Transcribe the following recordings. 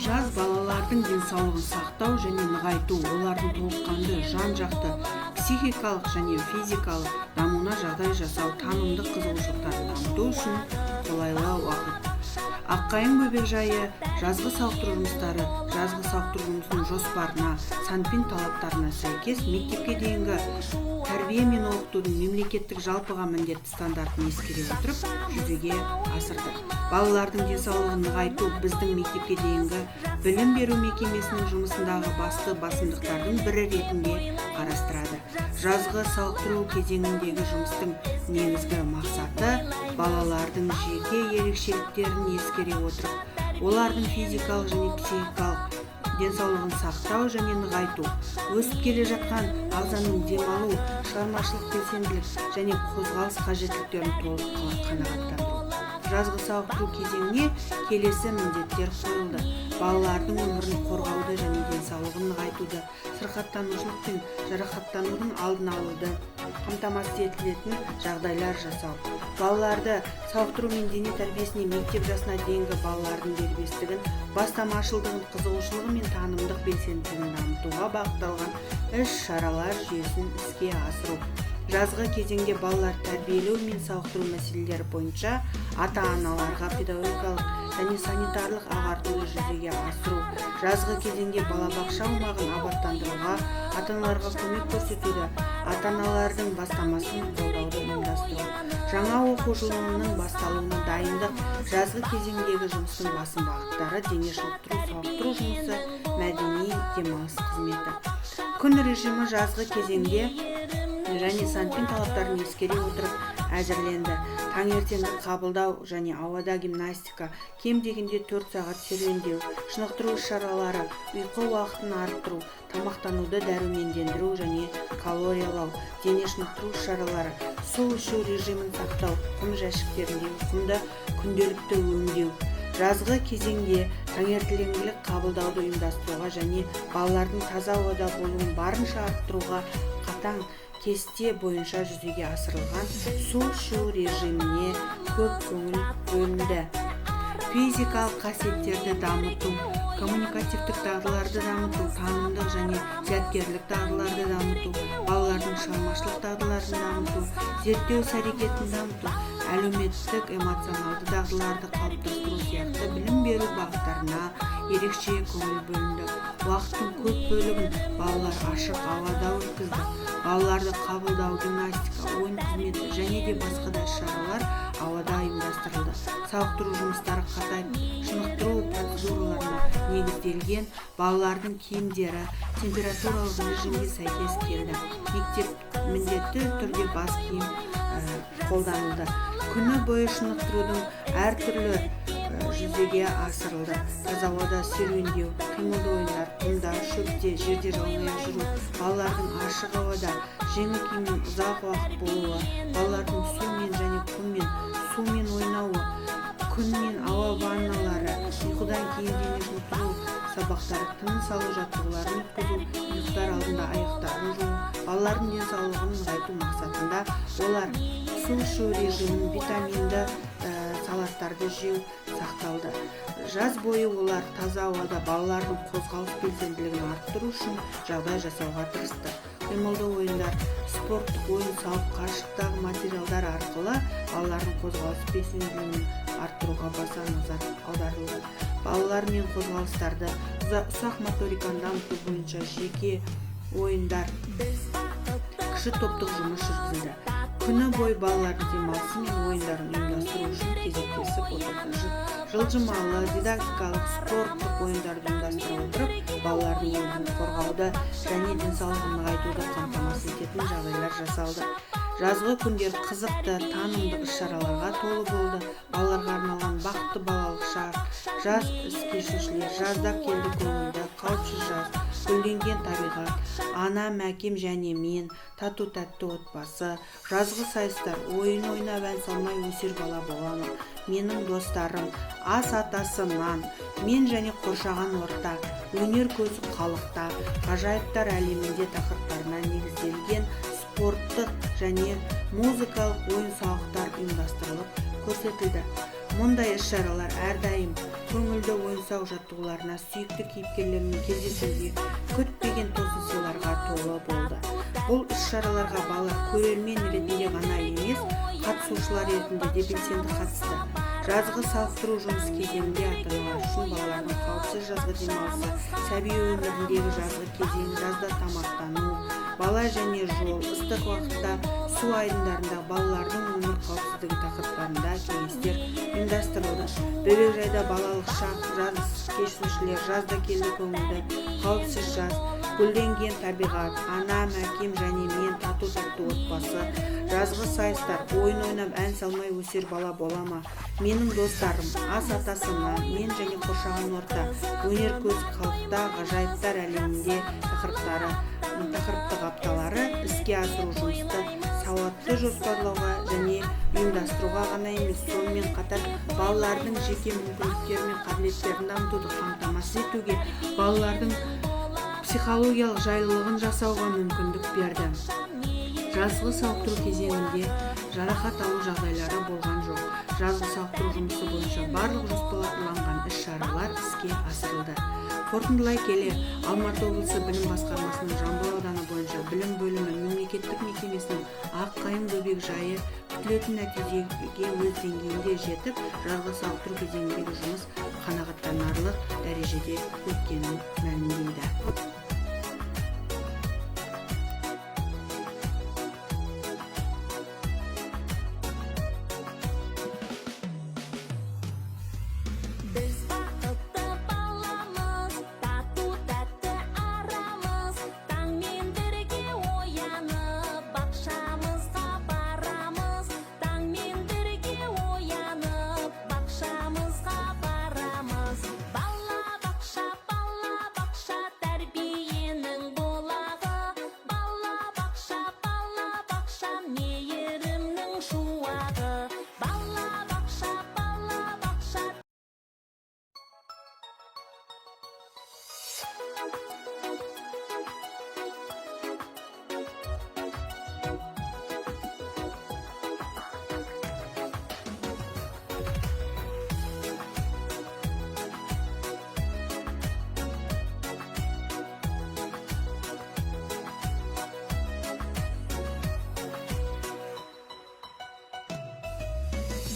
Жаз балалардың денсаулығын сақтау және нығайту, олардың толыққанды жан-жақты психикалық және физикалық дамуына жағдай жасау, танымдық қызығушылықтарын дамыту үшін қолайлы уақыт. Аққайың бөбекжайы жазғы сауықтыру жұмыстары, жазғы сауықтыру жұмысының жоспарына, санпин талаптарына сәйкес мектепке дейінгі тәрбие мен оқытудың мемлекеттік жалпыға міндетті стандартын ескере отырып жүзеге асырды. Балалардың денсаулығын нығайту біздің мектепке дейінгі білім беру мекемесінің жұмысындағы басты басымдықтардың бірі ретінде қарастырады. Жазғы сауықтыру кезеңіндегі жұмыстың негізгі мақсаты балалардың жеке ерекшеліктерін ескере отырып, олардың физикалық және психикалық денсаулығын сақтау және нығайту, өсіп келе жатқан ағзаның демалу, шығармашылық белсенділік және қозғалыс қажеттіліктерін толық қанағаттандыру. Жазғы сауықтыру кезеңіне келесі міндеттер қойылды. Балалардың өмірін қорғауды және денсаулығын нығайтуды, сырқаттанушылық пен жарақаттанудың алдын алуды қамтамасыз етілетін жағдайлар жасау. Балаларды сауықтыру мен дене тәрбиесіне мектеп жасына дейінгі балалардың дербестігін, бастамашылдығын, қызығушылығы мен танымдық белсенділігін дамытуға бағытталған іс-шаралар жүйесін іске асыру. Жазғы кезеңде балалар тәрбиелеу мен сауықтыру мәселелері бойынша ата-аналарға педагогикалық және санитарлық ағартуды жүзеге асыру. Жазғы кезеңде балабақша аумағын абаттандыруға, ата-аналарға көмек көрсетуді, ата-аналардың бастамасын қолдауды ұйымдастыру. Жаңа оқу жылының басталуына дайындық. Жазғы кезеңдегі жұмыстың басым бағыттары дене шынықтыру, сауықтыру жұмысы, мәдени демалыс қызметі. Күн режимі жазғы кезеңде және санпин талаптарын ескере отырып әзірленді. Таңертеңгі қабылдау және ауада гимнастика, кем дегенде 4 сағат серуендеу, шынықтыру іс-шаралары, ұйқы уақытын арттыру, тамақтануды дәрумендендіру және калориялау, дене шынықтыру іс-шаралары, су ішу режимін сақтау, құм жәшіктеріндегі құмды күнделікті өңдеу. Жазғы кезеңде таңертеңгілік қабылдауды ұйымдастыруға және балалардың таза ауада болуын барынша арттыруға қатаң кесте бойынша жүзеге асырылған су ішу режиміне көп көңіл бөлінді. Физикалық қасиеттерді дамыту, коммуникативтік дағдыларды дамыту, танымдық және зияткерлік дағдыларды дамыту, балалардың шығармашылық дағдыларын дамыту, зерттеу іс-әрекетін дамыту, әлеуметтік эмоционалды дағдыларды қалыптастыру сияқты білім беру бағыттарына ерекше көңіл бөлінді. Уақыттың көп бөлігін балалар ашық ауада өткізді. Балаларды қабылдау, гимнастика, ойын қызметі және де басқа да шаралар ауада ұйымдастырылды. Сауықтыру жұмыстары қатаң шынықтыру процедураларына негізделген, балалардың киімдері температуралық режимге сәйкес келді. Мектеп міндетті түрде бас киім қолданылды. Күні бойы шынықтырудың әртүрлі жүзеге асырылды. Таза ауада серуендеу, қимылды ойындар, құмда, шөпте, жерде жалаңаяқ жүру, балалардың ашық ауада жеңіл киіммен ұзақ уақыт болуы, балалардың сумен және құммен, сумен ойнауы, күн мен ауа ванналары, ұйқыдан кейін дене шынықтыру сабақтары, тыныс алу жаттығуларын өткізу, ұйықтар алдында аяқтарын жуу, балалардың денсаулығын нығайту мақсатында олар су ішу режимін, витаминді салаттарды жеу сақталды. Жаз бойы олар таза ауада балалардың қозғалыс белсенділігін арттыру үшін жағдай жасауға тырысты. Қимылды ойындар, спорттық ойын-сауық, қашықтағы материалдар арқылы балалардың қозғалыс белсенділігін арттыруға баса назар аударылды. Балалар мен қозғалыстарды ұсақ моториканы дамыту бойынша жеке ойындар, кіші топтық жұмыс жүргізілді. күні бойы балалардың демалысы мен ойындарын ұйымдастыру үшін кезектесіп отырды. Жылжымалы, дидактикалық, спорттық ойындарды ұйымдастыра отырып, балалардың өмірін қорғауды және денсаулығын нығайтуды қамтамасыз ететін жағдайлар жасалды. Жазғы күндер қызықты, танымдық іс-шараларға толы болды. Балаларға арналған бақытты балалық шақ, жаз із-кешушілер, жазда келді көңілді, қауіпсіз жаз, гүлденген табиғат, анам, әкем және мен, тату-тәтті отбасы, жазғы сайыстар, ойын ойнап ән салмай өсер бала боламын, менің достарым, ас атасы нан, мен және қоршаған орта, өнер көзі халықта, ғажайыптар әлемінде тақырыптарына негізделген спорттық және музыкалық ойын-сауықтар ұйымдастырылып көрсетілді. Мұндай іс-шаралар әрдайым көңілді ойын-сауық жаттығуларына, сүйікті кейіпкерлермен кездесуге, күтпеген тосын сыйларға толы болды. Бұл іс-шараларға балалар көрермен ретінде ғана емес, қатысушылар ретінде де белсенді қатысты. Жазғы сауықтыру жұмыс кезеңінде ата-аналар үшін балалардың қауіпсіз жазғы демалысы, сәби өміріндегі жазғы кезең, жазда тамақтану, бала және жол, ыстық уақытта су айдындарында балалардың өмір қауіпсіздігі тақырыптарында кеңестер ұйымдастырылды. Бөбекжайда балалық шақ, жаз кешушілер, жазда келді көңілді, қауіпсіз жаз, гүлденген табиғат, анам, әкем және мен, тату-тәтті отбасы, жазғы сайыстар, ойын ойнап ән салмай өсер бала болама, менің достарым, ас атасына, мен және қоршаған орта, өнер көзі халықта, ғажайыптар әлемінде тақырыптық апталары іске асыру жұмысты сауатты жоспарлауға және ұйымдастыруға ғана емес, сонымен қатар балалардың жеке мүмкіндіктері мен қабілеттерін дамытуды қамтамасыз етуге, балалардың психологиялық жайлылығын жасауға мүмкіндік берді. Жазғы сауықтыру кезеңінде жарақат алу жағдайлары болған жоқ. Жазғы сауықтыру жұмысы бойынша барлық жоспарланған іс-шаралар іске асырылды. Қорытындылай келе, Алматы облысы білім басқармасының Жамбыл ауданы бойынша білім бөлімі мемлекеттік мекемесінің Аққайың бөбекжайы күтілетін нәтижеге өз деңгейінде жетіп, жазғы сауықтыру кезеңіндегі жұмыс қанағаттанарлық дәрежеде өткенін мәлімдейді.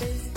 Biz